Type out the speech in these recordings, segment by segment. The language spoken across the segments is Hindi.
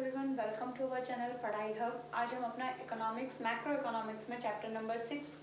Everyone, welcome to our channel Padhai hub. आज हम अपना इकोनॉमिक्स मैक्रो इकोनॉमिक्स में चैप्टर नंबर 6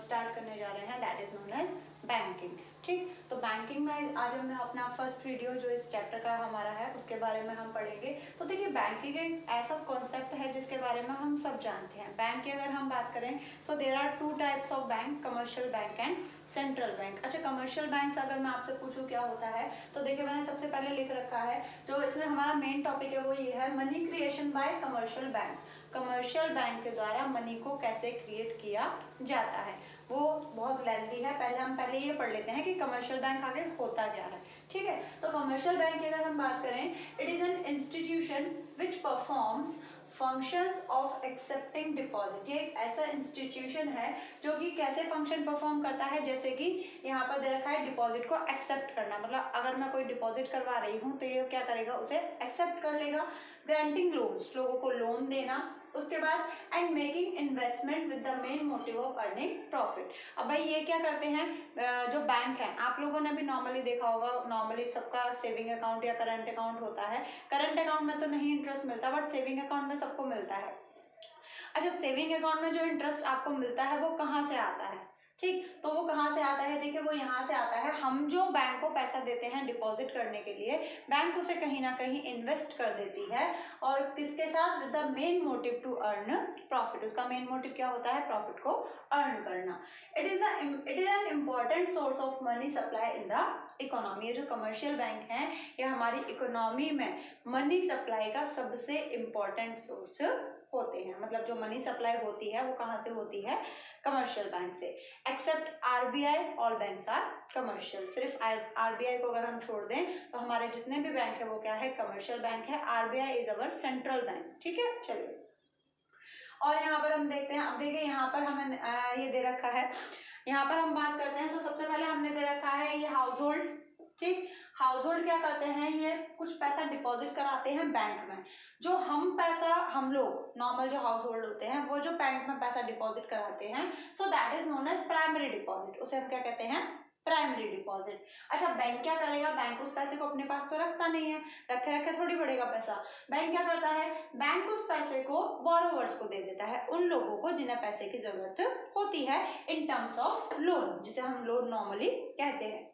स्टार्ट करने जा रहे हैं, that is known as banking. ठीक, तो बैंकिंग में आज हमने अपना फर्स्ट वीडियो जो इस चैप्टर का हमारा है उसके बारे में हम पढ़ेंगे। तो देखिए, बैंकिंग एक ऐसा कॉन्सेप्ट है जिसके बारे में हम सब जानते हैं। बैंक की अगर हम बात करें so there are two types of bank, commercial bank and central bank. अच्छा, कमर्शियल बैंक अगर मैं आपसे पूछूं क्या होता है, तो देखिए मैंने सबसे पहले लिख रखा है, जो इसमें हमारा मेन टॉपिक है वो ये है, money creation bye commercial bank. Commercial bank के द्वारा मनी को कैसे क्रिएट किया जाता है, वो बहुत लेंथी है। पहले ये पढ़ लेते हैं कि कमर्शियल बैंक आगे होता क्या है। ठीक है, तो कमर्शियल बैंक की अगर हम बात करें, it is an institution which performs functions of accepting deposit. ये एक ऐसा इंस्टीट्यूशन है जो कि कैसे फंक्शन परफॉर्म करता है, जैसे कि यहाँ पर दे रखा है डिपॉजिट को एक्सेप्ट करना। मतलब अगर मैं कोई डिपॉजिट करवा रही हूँ तो ये क्या करेगा, उसे एक्सेप्ट कर लेगा। ग्रांटिंग लोन्स, लोगों को लोन देना। उसके बाद and making investment with the main motive of earning profit. अब भाई ये क्या करते हैं, जो बैंक है, आप लोगों ने भी नॉर्मली देखा होगा, नॉर्मली सबका सेविंग अकाउंट या करंट अकाउंट होता है। करंट अकाउंट में तो नहीं इंटरेस्ट मिलता, बट सेविंग अकाउंट में सबको मिलता है। अच्छा, सेविंग अकाउंट में जो इंटरेस्ट आपको मिलता है वो कहाँ से आता है? ठीक, तो वो कहाँ से आता है, देखिए वो यहाँ से आता है। हम जो बैंक को पैसा देते हैं डिपॉजिट करने के लिए, बैंक उसे कहीं ना कहीं इन्वेस्ट कर देती है, और किसके साथ, with the main motive to earn profit. उसका मेन मोटिव क्या होता है, प्रॉफिट को अर्न करना। It is an important source of money supply in the economy. ये जो कमर्शियल बैंक है ये हमारी इकोनॉमी में मनी सप्लाई का सबसे इम्पॉर्टेंट सोर्स होते हैं। मतलब जो मनी सप्लाई होती है वो कहाँ से होती है, कमर्शियल बैंक से। Except RBI, all banks are commercial. सिर्फ आरबीआई को अगर हम छोड़ दें तो हमारे जितने भी बैंक है वो क्या है, कमर्शियल बैंक है। RBI is our central bank. ठीक है, चलिए और यहाँ पर हम देखते हैं। अब देखिए यहाँ पर हमें ये दे रखा है, यहाँ पर हम बात करते हैं तो सबसे पहले हमने दे रखा है ये हाउस होल्ड। ठीक, हाउस होल्ड क्या करते हैं, ये कुछ पैसा डिपॉजिट कराते हैं बैंक में। जो हम पैसा, हम लोग नॉर्मल जो हाउस होल्ड होते हैं वो जो बैंक में पैसा डिपॉजिट कराते हैं, so that is known as primary deposit. उसे हम क्या कहते हैं, प्राइमरी डिपॉजिट। अच्छा, बैंक क्या करेगा, बैंक उस पैसे को अपने पास तो रखता नहीं है, रखे रखे थोड़ी बढ़ेगा पैसा। बैंक क्या करता है, बैंक उस पैसे को बोरोवर्स को दे देता है, उन लोगों को जिन्हें पैसे की जरूरत होती है, इन टर्म्स ऑफ लोन, जिसे हम लोन नॉर्मली कहते हैं।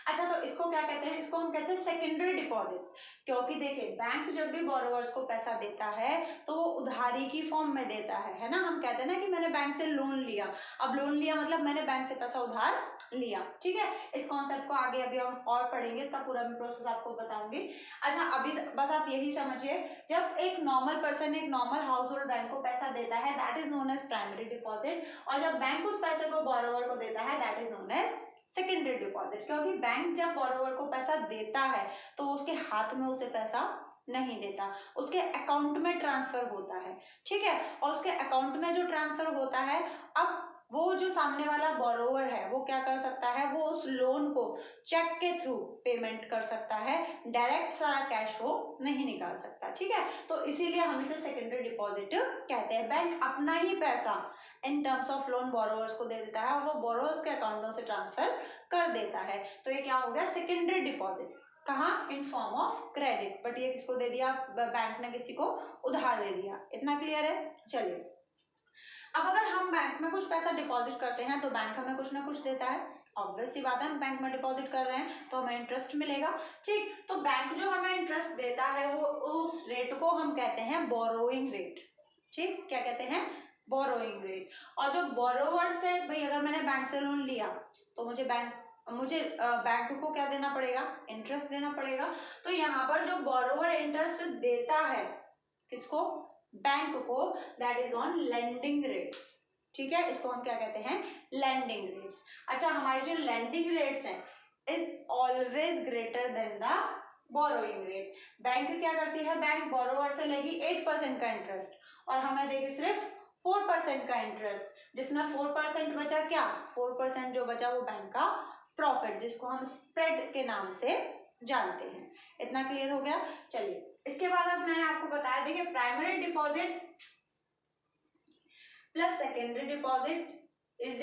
अच्छा, तो इसको क्या कहते हैं, इसको हम कहते हैं सेकेंडरी डिपॉजिट। क्योंकि देखिए बैंक जब भी बोरोवर्स को पैसा देता है तो वो उधारी की फॉर्म में देता है ना। हम कहते हैं ना कि मैंने बैंक से लोन लिया। अब लोन लिया मतलब मैंने बैंक से पैसा उधार लिया। ठीक है, इस कॉन्सेप्ट को आगे अभी हम और पढ़ेंगे, इसका पूरा भी प्रोसेस आपको बताऊंगी। अच्छा, अभी बस आप यही समझिए, जब एक नॉर्मल पर्सन एक नॉर्मल हाउस होल्ड बैंक को पैसा देता है that is known as primary deposit, और जब बैंक उस पैसे को बोरोवर को देता है that is known as secondary deposit. क्योंकि बैंक जब बोरोवर को पैसा देता है तो उसके हाथ में उसे पैसा नहीं देता, उसके अकाउंट में ट्रांसफर होता है। ठीक है, और उसके अकाउंट में जो ट्रांसफर होता है, अब वो जो सामने वाला बोरोवर है वो क्या कर सकता है, वो उस लोन को चेक के थ्रू पेमेंट कर सकता है, डायरेक्ट सारा कैश वो नहीं निकाल सकता। ठीक है, तो इसीलिए हम इसे सेकेंडरी डिपॉजिट कहते हैं। बैंक अपना ही पैसा in terms of loan borrowers को दे देता है और वो बोरोवर्स के अकाउंटों से ट्रांसफर कर देता है। तो ये क्या हो गया, सेकेंडरी डिपॉजिट। कहाँ, in form of credit, but ये किसको दे दिया, बैंक ने किसी को उधार दे दिया। इतना क्लियर है। चलिए, अब अगर हम बैंक में कुछ पैसा डिपॉजिट करते हैं तो बैंक हमें कुछ ना कुछ देता है। ऑब्वियस सी बात है, हम बैंक में डिपॉजिट कर रहे हैं तो हमें इंटरेस्ट मिलेगा। ठीक, तो बैंक जो हमें इंटरेस्ट देता है वो उस रेट को हम कहते हैं बोरोइंग रेट। ठीक, क्या कहते हैं, बोरोइंग रेट। और जो बोरोवर से, भाई अगर मैंने बैंक से लोन लिया तो मुझे बैंक को क्या देना पड़ेगा, इंटरेस्ट देना पड़ेगा। तो यहाँ पर जो बोरोवर इंटरेस्ट देता है किसको, बैंक को, that is on lending rates. ठीक है, इसको हम क्या कहते हैं, लेंडिंग रेट्स। अच्छा, हमारे जो लेंडिंग रेट्स हैं is always greater than the borrowing rate. Bank क्या करती है, बैंक बोरोवर से लेगी 8% का इंटरेस्ट और हमें देगी सिर्फ 4% का इंटरेस्ट, जिसमें 4% बचा क्या, 4% जो बचा वो बैंक का प्रॉफिट, जिसको हम स्प्रेड के नाम से जानते हैं। इतना क्लियर हो गया। चलिए, इसके बाद अब मैंने आपको बताया, देखिए primary deposit plus secondary deposit is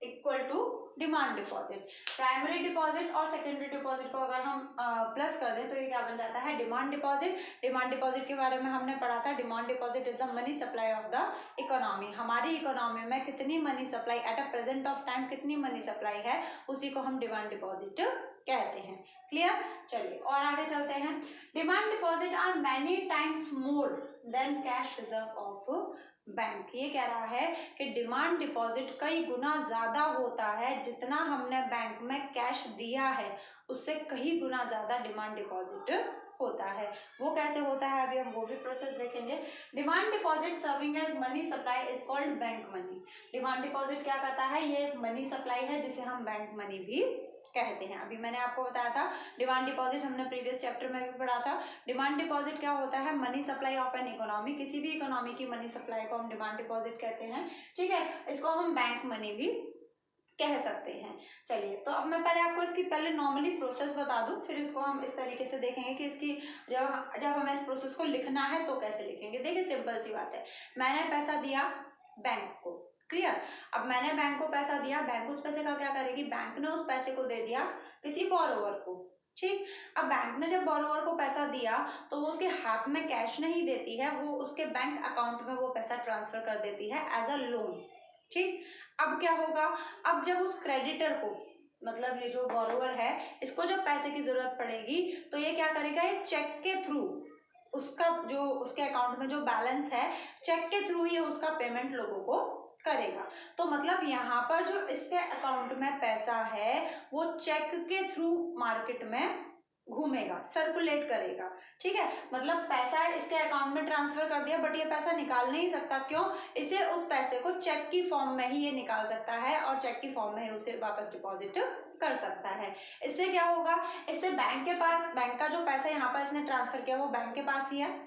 equal to demand deposit. Primary deposit और सेकेंडरी डिपॉजिट को अगर हम प्लस कर दें तो ये क्या बन जाता है, डिमांड डिपॉजिट। डिमांड डिपॉजिट के बारे में हमने पढ़ा था, demand deposit is the money supply of the economy. हमारी इकोनॉमी में कितनी money supply at a present of time, कितनी मनी सप्लाई है, उसी को हम डिमांड डिपॉजिट कहते हैं। क्लियर? चलिए और आगे चलते हैं। Demand deposit are many times more than cash reserve of bank. ये कह रहा है कि डिमांड डिपॉजिट कई गुना ज्यादा होता है, जितना हमने बैंक में कैश दिया है उससे कई गुना ज्यादा डिमांड डिपॉजिट होता है। वो कैसे होता है अभी हम वो भी प्रोसेस देखेंगे। Demand deposit serving as money supply is called bank money. Demand deposit क्या करता है, ये एक मनी सप्लाई है जिसे हम बैंक मनी भी कहते हैं। अभी मैंने आपको बताया था डिमांड डिपॉजिट, हमने प्रीवियस चैप्टर में भी पढ़ा था। डिमांड डिपॉजिट क्या होता है, money supply of an economy. किसी भी इकोनॉमी की मनी सप्लाई को हम डिमांड डिपॉजिट कहते हैं। ठीक है, इसको हम बैंक मनी भी कह सकते हैं। चलिए तो अब मैं पहले आपको इसकी पहले नॉर्मली प्रोसेस बता दूं, फिर इसको हम इस तरीके से देखेंगे कि इसकी जब हमें इस प्रोसेस को लिखना है तो कैसे लिखेंगे। देखिए सिंपल सी बात है, मैंने पैसा दिया बैंक को, क्लियर। अब मैंने बैंक को पैसा दिया, बैंक उस पैसे का क्या करेगी, बैंक ने उस पैसे को दे दिया किसी बोरोवर को। ठीक, अब बैंक ने जब बोरोवर को पैसा दिया तो वो उसके हाथ में कैश नहीं देती है, वो उसके बैंक अकाउंट में वो पैसा ट्रांसफर कर देती है एज अ लोन। ठीक, अब क्या होगा, अब जब उस क्रेडिटर को, मतलब ये जो बोरोवर है, इसको जब पैसे की जरूरत पड़ेगी तो ये क्या करेगा, ये चेक के थ्रू उसका जो उसके अकाउंट में जो बैलेंस है, चेक के थ्रू ये उसका पेमेंट लोगों को करेगा। तो मतलब यहाँ पर जो इसके अकाउंट में पैसा है वो चेक के थ्रू मार्केट में घूमेगा, सर्कुलेट करेगा। ठीक है, मतलब पैसा इसके अकाउंट में ट्रांसफर कर दिया, बट ये पैसा निकाल नहीं सकता। क्यों? इसे उस पैसे को चेक की फॉर्म में ही ये निकाल सकता है और चेक की फॉर्म में ही उसे वापस डिपॉजिट कर सकता है। इससे क्या होगा, इससे बैंक के पास, बैंक का जो पैसा यहाँ पर इसने ट्रांसफर किया वो बैंक के पास ही है।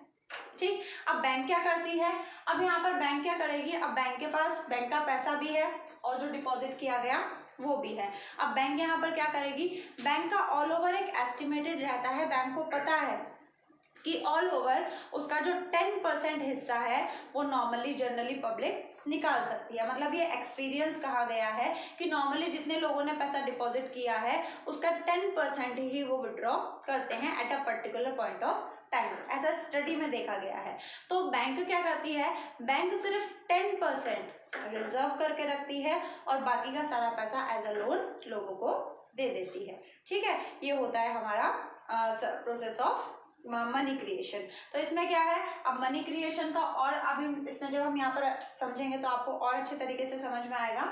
ठीक, अब बैंक क्या करती है, अब यहाँ पर बैंक क्या करेगी, अब बैंक के पास बैंक का पैसा भी है और जो डिपॉजिट किया गया वो भी है। अब बैंक यहाँ पर क्या करेगी, बैंक का ऑल ओवर एक एस्टिमेटेड रहता है, बैंक को पता है कि ऑल ओवर उसका जो 10% हिस्सा है वो नॉर्मली जनरली पब्लिक निकाल सकती है। मतलब ये एक्सपीरियंस कहा गया है कि नॉर्मली जितने लोगों ने पैसा डिपॉजिट किया है उसका 10% ही वो विड्रॉ करते हैं at a particular point of time, ऐसा स्टडी में देखा गया है। तो बैंक क्या करती है, बैंक सिर्फ 10% रिजर्व करके रखती है और बाकी का सारा पैसा एज अ लोन लोगों को दे देती है। ठीक है, ये होता है हमारा प्रोसेस ऑफ मनी क्रिएशन। तो इसमें क्या है, अब मनी क्रिएशन का और अभी इसमें जब हम यहाँ पर समझेंगे तो आपको और अच्छे तरीके से समझ में आएगा।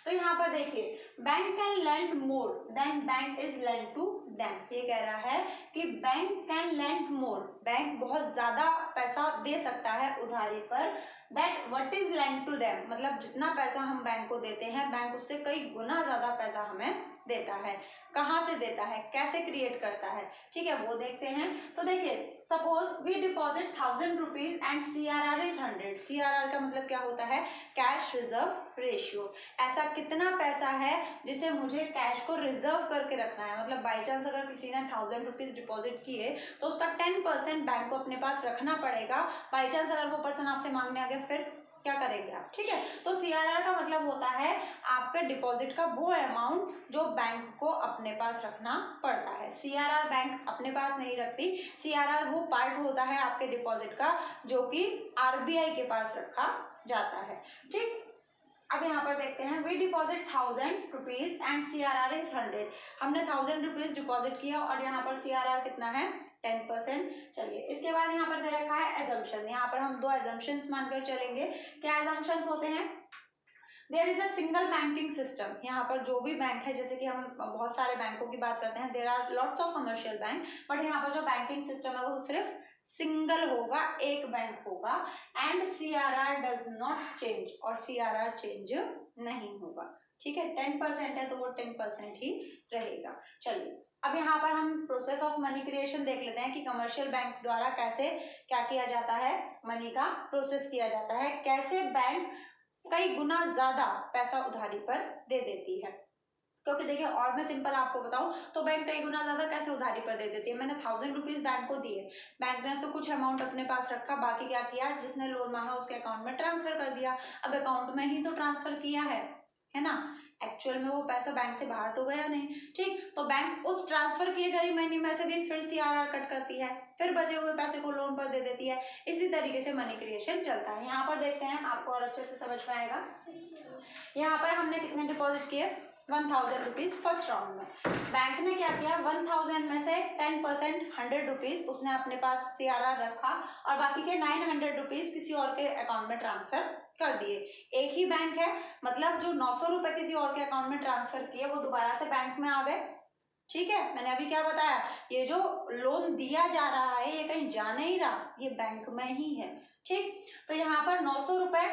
तो यहाँ पर देखिए, bank can lend more than bank is lend to them. ये कह रहा है कि bank can lend more, bank बहुत ज्यादा पैसा दे सकता है उधारी पर, that what is lend to them, मतलब जितना पैसा हम बैंक को देते हैं बैंक उससे कई गुना ज्यादा पैसा हमें देता है। कहाँ से देता है, कैसे क्रिएट करता है, ठीक है, वो देखते हैं। तो देखिए, suppose we deposit 1000 rupees and CRR is 100। CRR का मतलब क्या होता है, कैश रिजर्व रेशियो। ऐसा कितना पैसा है जिसे मुझे कैश को रिजर्व करके रखना है, मतलब बाई चांस अगर किसी ने 1000 रुपीज डिपॉजिट किए तो उसका 10% बैंक को अपने पास रखना पड़ेगा। बाई चांस अगर वो पर्सन आपसे मांगने आ गया फिर क्या करेंगे आप। ठीक है, तो CRR का मतलब होता है आपके डिपॉजिट का वो अमाउंट जो बैंक को अपने पास रखना पड़ता है। CRR बैंक अपने पास नहीं रखती, CRR वो पार्ट होता है आपके डिपॉजिट का जो कि RBI के पास रखा जाता है। ठीक, अब यहाँ पर देखते हैं, we deposit 1000 rupees and CRR is 100। हमने 1000 रुपीज डिपॉजिट किया और यहाँ पर CRR कितना है, 10%। चलिए, इसके बाद यहाँ पर दे रखा है एजम्पशन। यहाँ पर हम दो एजम्पशंस मानकर चलेंगे। क्या एजम्पशंस होते हैं, there is a single banking system. यहाँ पर जो भी बैंक है, जैसे कि हम बहुत सारे बैंकों की बात करते हैं, there are lots of commercial bank, but यहाँ पर जो बैंकिंग सिस्टम है वो सिर्फ सिंगल होगा, एक बैंक होगा। And CRR does not change, और CRR चेंज नहीं होगा। ठीक है, 10% है तो वो 10% ही रहेगा। चलिए, अब यहाँ पर हम प्रोसेस ऑफ मनी क्रिएशन देख लेते हैं कि कमर्शियल बैंक द्वारा कैसे क्या किया जाता है, मनी का प्रोसेस किया जाता है, कैसे बैंक कई गुना ज्यादा पैसा उधारी पर दे देती है। क्योंकि देखिए, और मैं सिंपल आपको बताऊं तो बैंक कई गुना ज्यादा कैसे उधारी पर दे देती है। मैंने 1000 रुपीज बैंक को दिए, बैंक ने तो कुछ अमाउंट अपने पास रखा, बाकी क्या किया, जिसने लोन मांगा उसके अकाउंट में ट्रांसफर कर दिया। अब अकाउंट में ही तो ट्रांसफर किया है ना, एक्चुअल में वो पैसा बैंक से बाहर तो गया नहीं, ठीक। तो बैंक उस ट्रांसफर किए गए मनी में से भी फिर सीआरआर कट करती है, फिर बचे हुए पैसे को लोन पर दे देती है। इसी तरीके से मनी क्रिएशन चलता है। यहाँ पर देखते हैं, आपको और अच्छे से समझ में आएगा। यहाँ पर हमने कितने डिपॉजिट किए, 1000 रुपीज फर्स्ट राउंड में। बैंक ने क्या किया, 1000 में से 10% 100 रुपीज उसने अपने पास सीआरआर रखा और बाकी के 900 रुपीज किसी और के अकाउंट में ट्रांसफर कर दिए। एक ही बैंक है, मतलब जो 900 रुपए किसी और के अकाउंट में ट्रांसफर किए वो दोबारा से बैंक में आ गए, ठीक है। मैंने अभी क्या बताया, ये जो लोन दिया जा रहा है ये कहीं जा नहीं रहा, ये बैंक में ही है, ठीक। तो यहाँ पर 900 रुपए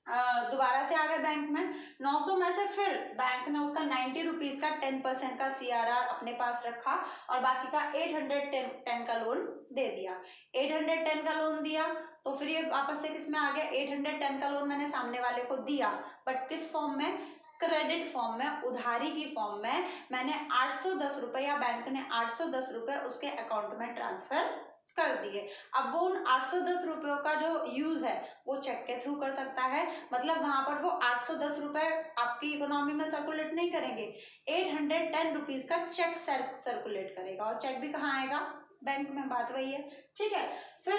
दोबारा से आ गए बैंक में। 900 में से फिर बैंक ने उसका 90 रुपीज का 10% का सीआरआर अपने पास रखा और बाकी का 810 का लोन दे दिया। 810 का लोन दिया तो फिर ये वापस से किस में आ गया, 810 का लोन मैंने सामने वाले को दिया, बट किस फॉर्म में, क्रेडिट फॉर्म में, उधारी की फॉर्म में। मैंने 810 रुपए या बैंक ने 810 रुपए उसके अकाउंट में ट्रांसफर कर दिए। अब वो उन 810 रुपयों का जो यूज है वो चेक के थ्रू कर सकता है, मतलब वहां पर वो 810 रुपए आपकी इकोनॉमी में सर्कुलेट नहीं करेंगे, 810 रुपीज का चेक सर्कुलेट करेगा। और चेक भी कहाँ आएगा, बैंक में। बात वही है, ठीक है। फिर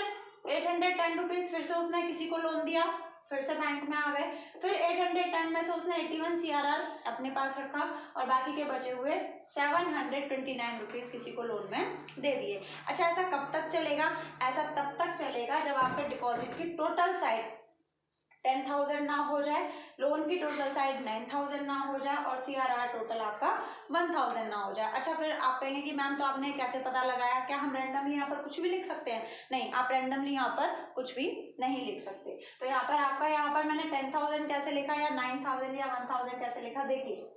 810 रुपीज फिर से उसने किसी को लोन दिया, फिर से बैंक में आ गए। फिर 810 में से उसने 81 सीआरआर अपने पास रखा और बाकी के बचे हुए 729 रुपीज किसी को लोन में दे दिए। अच्छा, ऐसा कब तक चलेगा, ऐसा तब तक चलेगा जब आपके डिपॉजिट की टोटल साइड 10,000 ना हो जाए, लोन की टोटल साइड 9,000 ना हो जाए और सीआरआर टोटल आपका 1000 ना हो जाए। अच्छा, फिर आप कहेंगे कि मैम तो आपने कैसे पता लगाया, क्या हम रैंडमली यहाँ पर कुछ भी लिख सकते हैं? नहीं, आप रैंडमली यहाँ पर कुछ भी नहीं लिख सकते। तो यहाँ पर आपका, यहाँ पर मैंने 10,000 कैसे लिखा या 9,000 या 1000 कैसे लिखा, देखिए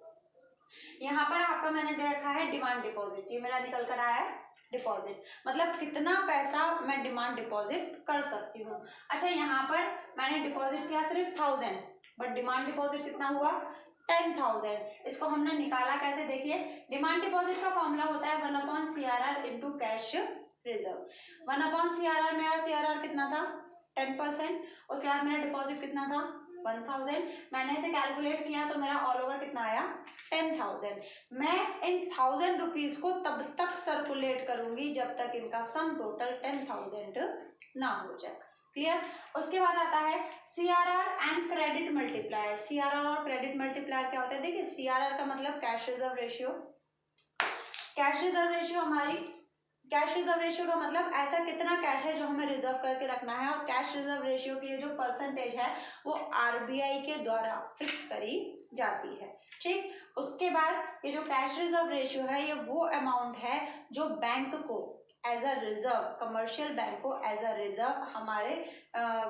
यहाँ पर आपका मैंने दे रखा है डिमांड डिपॉजिट, ये मेरा निकल कर आया है डिपॉजिट, मतलब कितना पैसा मैं डिमांड डिपॉजिट कर सकती हूँ। अच्छा, यहाँ पर मैंने डिपॉजिट किया सिर्फ 1000, बट डिमांड डिपॉजिट कितना हुआ, 10,000। इसको हमने निकाला कैसे, देखिए डिमांड डिपॉजिट का फॉर्मूला होता है 1/CRR into cash reserve. 1/CRR, मेरा सीआरआर कितना था 10%, उसके बाद मेरा डिपॉजिट कितना था 1000। मैंने इसे कैलकुलेट किया तो मेरा ऑल ओवर कितना आया 10,000। मैं इन 1000 रुपीज को तब तक सर्कुलेट करूंगी जब तक इनका सम टोटल 10,000 ना हो जाए। क्लियर? उसके बाद आता है CRR and credit multiplier. CRR और क्रेडिट मल्टीप्लायर क्या होता है, देखिए सीआरआर का मतलब cash reserve ratio. Cash reserve ratio हमारी, कैश रिजर्व रेशियो का मतलब ऐसा कितना कैश है जो हमें रिजर्व करके रखना है, और कैश रिजर्व रेशियो की जो परसेंटेज है वो आरबीआई के द्वारा फिक्स करी जाती है, ठीक। उसके बाद ये जो कैश रिजर्व रेशियो है ये वो अमाउंट है जो बैंक को as a reserve, commercial bank को एज अ रिजर्व हमारे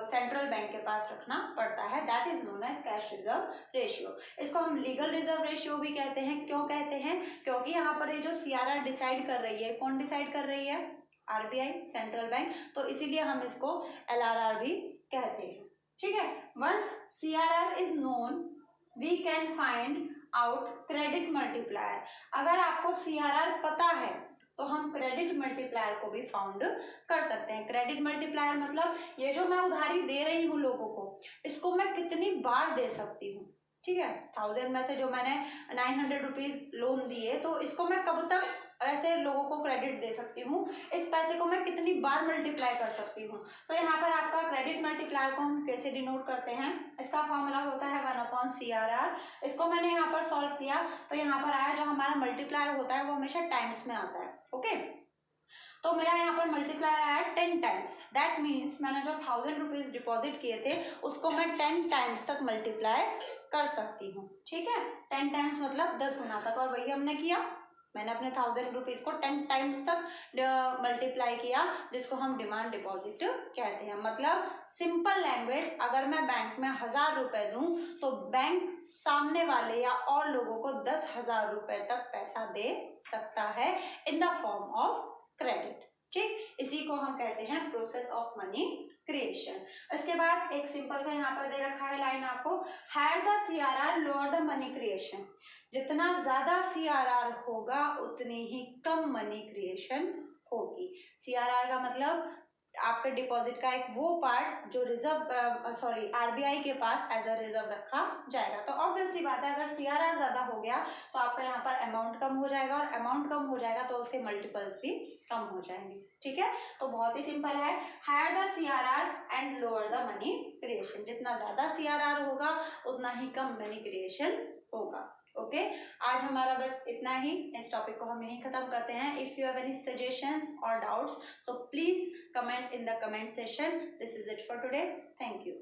सेंट्रल बैंक के पास रखना पड़ता है, that is known as cash reserve ratio. इसको हम लीगल रिजर्व रेशियो भी कहते हैं। क्यों कहते हैं, क्योंकि यहाँ पर ये जो सीआरआर डिसाइड कर रही है, कौन डिसाइड कर रही है, आरबीआई, सेंट्रल बैंक, तो इसीलिए हम इसको एलआरआर भी कहते हैं, ठीक है। Once CRR is known we can find out credit multiplier. अगर आपको सीआरआर पता है तो हम क्रेडिट मल्टीप्लायर को भी फाउंड कर सकते हैं। क्रेडिट मल्टीप्लायर मतलब ये जो मैं उधारी दे रही हूँ लोगों को, इसको मैं कितनी बार दे सकती हूँ, ठीक है। 1000 में से जो मैंने 900 रुपीज लोन दिए, तो इसको मैं कब तक ऐसे लोगों को क्रेडिट दे सकती हूँ, इस पैसे को मैं कितनी बार मल्टीप्लाई कर सकती हूँ। तो यहाँ पर आपका क्रेडिट मल्टीप्लायर को हम कैसे डिनोट करते हैं, इसका फॉर्मूला होता है 1/CRR। इसको मैंने यहाँ पर सॉल्व किया तो यहाँ पर आया, जो हमारा मल्टीप्लायर होता है वो हमेशा टाइम्स में आता है, ओके। तो मेरा यहाँ पर मल्टीप्लायर आया 10 टाइम्स, दैट मीन्स मैंने जो 1000 रुपीज डिपॉजिट किए थे उसको मैं 10 टाइम्स तक मल्टीप्लाई कर सकती हूँ, ठीक है। 10 टाइम्स मतलब 10 गुना तक, और वही हमने किया, मैंने अपने 1000 रुपीज को 10 टाइम्स तक मल्टीप्लाई किया, जिसको हम डिमांड डिपॉजिट कहते हैं। मतलब सिंपल लैंग्वेज, अगर मैं बैंक में 1000 रुपए दूं तो बैंक सामने वाले या और लोगों को 10,000 रुपए तक पैसा दे सकता है in the form of credit, ठीक। इसी को हम कहते हैं प्रोसेस ऑफ मनी क्रिएशन। इसके बाद एक सिंपल सा यहाँ पर दे रखा है लाइन आपको, higher the CRR lower the money creation. जितना ज्यादा सीआरआर होगा उतनी ही कम मनी क्रिएशन होगी। सीआरआर का मतलब आपके डिपॉजिट का एक वो पार्ट जो रिजर्व आरबीआई के पास एज अ रिजर्व रखा जाएगा। तो ऑब्वियस सी बात है, अगर सीआरआर ज्यादा हो गया तो आपका यहाँ पर अमाउंट कम हो जाएगा, और अमाउंट कम हो जाएगा तो उसके मल्टीपल्स भी कम हो जाएंगे। ठीक है, तो बहुत ही सिंपल है, higher the CRR and lower the money creation. जितना ज्यादा सीआरआर होगा उतना ही कम मनी क्रिएशन होगा। ओके, आज हमारा बस इतना ही, इस टॉपिक को हम यहीं खत्म करते हैं। If you have any suggestions और doubts, so please comment in the comment section. This is it for today. Thank you.